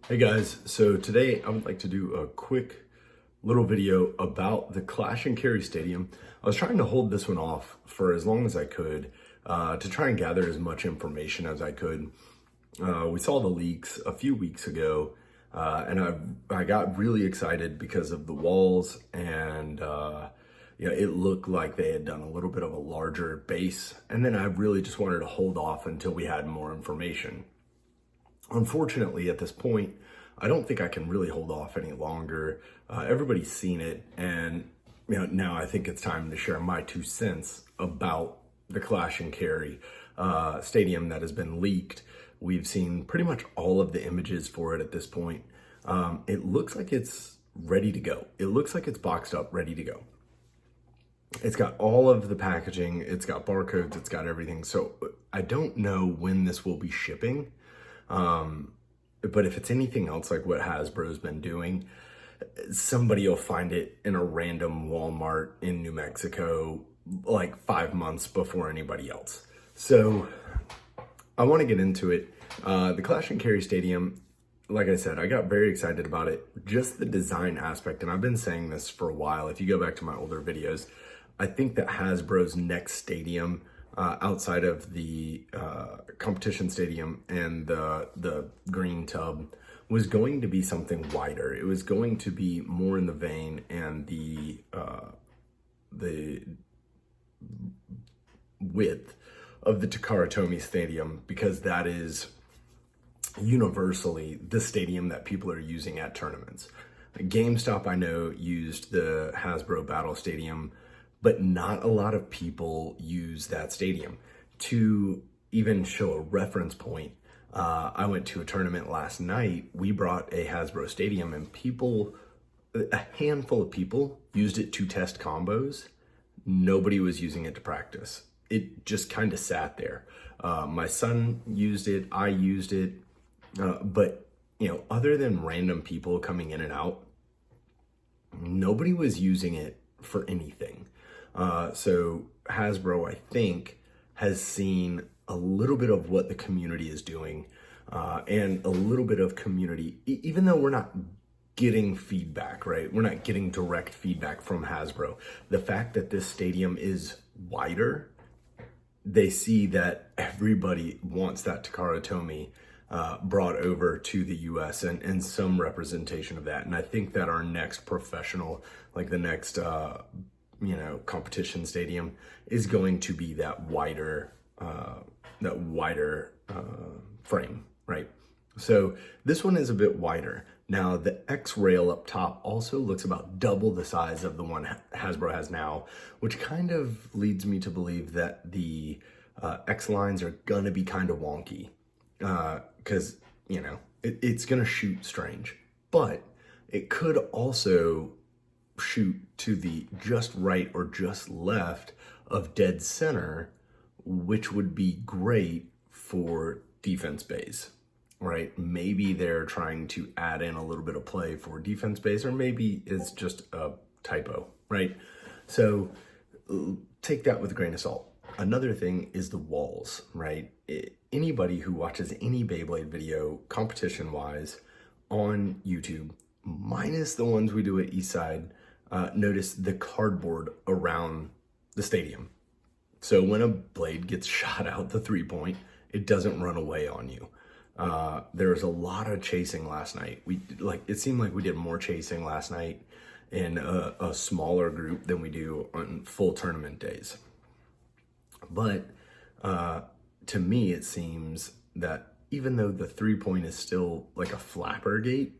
Hey guys, so today I would like to do a quick little video about the Clash and Carry Stadium. I was trying to hold this one off for as long as I could to try and gather as much information as I could. We saw the leaks a few weeks ago and I got really excited because of the walls and it looked like they had done a little bit of a larger base, and then I really just wanted to hold off until we had more information. Unfortunately, at this point, I don't think I can really hold off any longer. Everybody's seen it, and now I think it's time to share my 2 cents about the Clash and Carry stadium that has been leaked. We've seen pretty much all of the images for it at this point. It looks like it's ready to go. It looks like it's boxed up, ready to go. It's got all of the packaging, it's got barcodes, it's got everything. So I don't know when this will be shipping. But if it's anything else like what Hasbro's been doing, somebody will find it in a random Walmart in New Mexico like 5 months before anybody else. So I want to get into it. The Clash and Carry Stadium, like I said, I got very excited about it. Just the design aspect, and I've been saying this for a while. If you go back to my older videos, I think that Hasbro's next stadium, outside of the competition stadium and the green tub, was going to be something wider. It was going to be more in the vein and the width of the Takara Tomy Stadium, because that is universally the stadium that people are using at tournaments. GameStop, I know, used the Hasbro Battle Stadium, but not a lot of people use that stadium. To even show a reference point, I went to a tournament last night. We brought a Hasbro stadium, and a handful of people used it to test combos. Nobody was using it to practice. It just kind of sat there. My son used it, I used it, but other than random people coming in and out, nobody was using it for anything. So Hasbro, I think, has seen a little bit of what the community is doing, and a little bit of community, even though we're not getting feedback, right? We're not getting direct feedback from Hasbro. The fact that this stadium is wider, they see that everybody wants that Takara Tomy brought over to the US and some representation of that. And I think that our next professional, like the next competition stadium, is going to be that wider frame, right? So this one is a bit wider. Now the X rail up top also looks about double the size of the one Hasbro has now, which kind of leads me to believe that the X lines are gonna be kind of wonky, because it's gonna shoot strange, but it could also shoot to the just right or just left of dead center, which would be great for defense bays, right? Maybe they're trying to add in a little bit of play for defense bays, or maybe it's just a typo, right? So take that with a grain of salt. Another thing is the walls, right? Anybody who watches any Beyblade video competition wise on YouTube, minus the ones we do at Eastside, notice the cardboard around the stadium. So when a blade gets shot out the 3-point, it doesn't run away on you. There was a lot of chasing last night. It seemed like we did more chasing last night in a smaller group than we do on full tournament days. But to me, it seems that even though the 3-point is still like a flapper gate,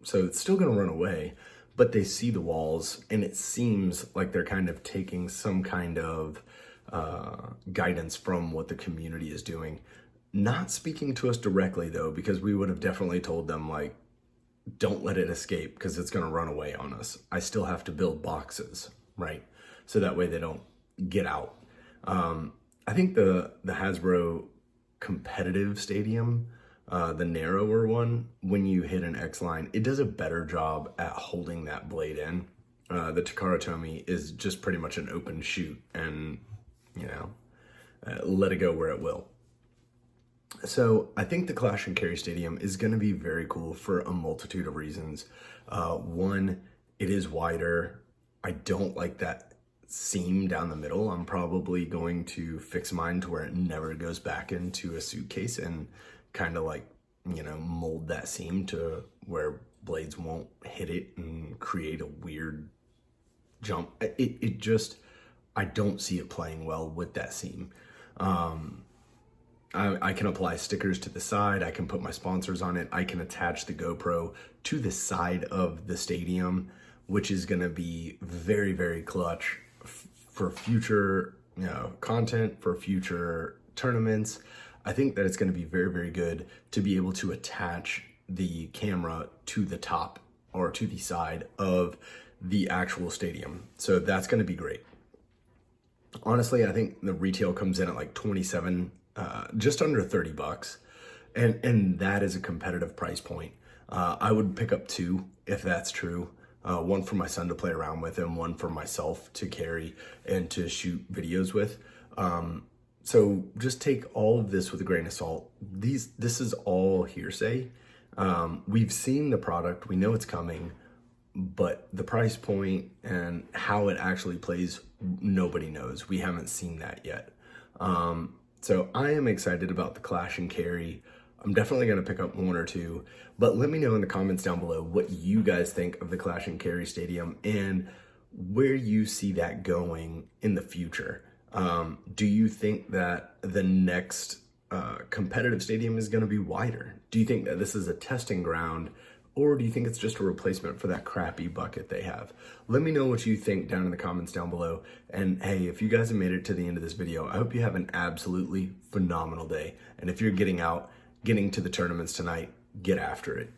so it's still gonna run away, but they see the walls, and it seems like they're kind of taking some kind of guidance from what the community is doing. Not speaking to us directly though, because we would have definitely told them, like, don't let it escape because it's gonna run away on us. I still have to build boxes, right? So that way they don't get out. I think the Hasbro competitive stadium, the narrower one, when you hit an X line, it does a better job at holding that blade in. The Takara Tomy is just pretty much an open shoot, and let it go where it will. So I think the Clash and Carry Stadium is going to be very cool for a multitude of reasons. One, it is wider. I don't like that seam down the middle. I'm probably going to fix mine to where it never goes back into a suitcase and kind of like, mold that seam to where blades won't hit it and create a weird jump. It just, I don't see it playing well with that seam. I can apply stickers to the side. I can put my sponsors on it. I can attach the GoPro to the side of the stadium, which is going to be very, very clutch for future, content, for future tournaments. I think that it's going to be very, very good to be able to attach the camera to the top or to the side of the actual stadium. So that's going to be great. Honestly, I think the retail comes in at like 27, just under $30, and that is a competitive price point. I would pick up two if that's true. One for my son to play around with and one for myself to carry and to shoot videos with. So just take all of this with a grain of salt. This is all hearsay. We've seen the product, we know it's coming, but the price point and how it actually plays, nobody knows. We haven't seen that yet. So I am excited about the Clash and Carry. I'm definitely going to pick up one or two, but let me know in the comments down below what you guys think of the Clash and Carry Stadium and where you see that going in the future. Do you think that the next competitive stadium is going to be wider? Do you think that this is a testing ground, or do you think it's just a replacement for that crappy bucket they have? Let me know what you think down in the comments down below. And hey, if you guys have made it to the end of this video, I hope you have an absolutely phenomenal day. And if you're getting to the tournaments tonight, get after it.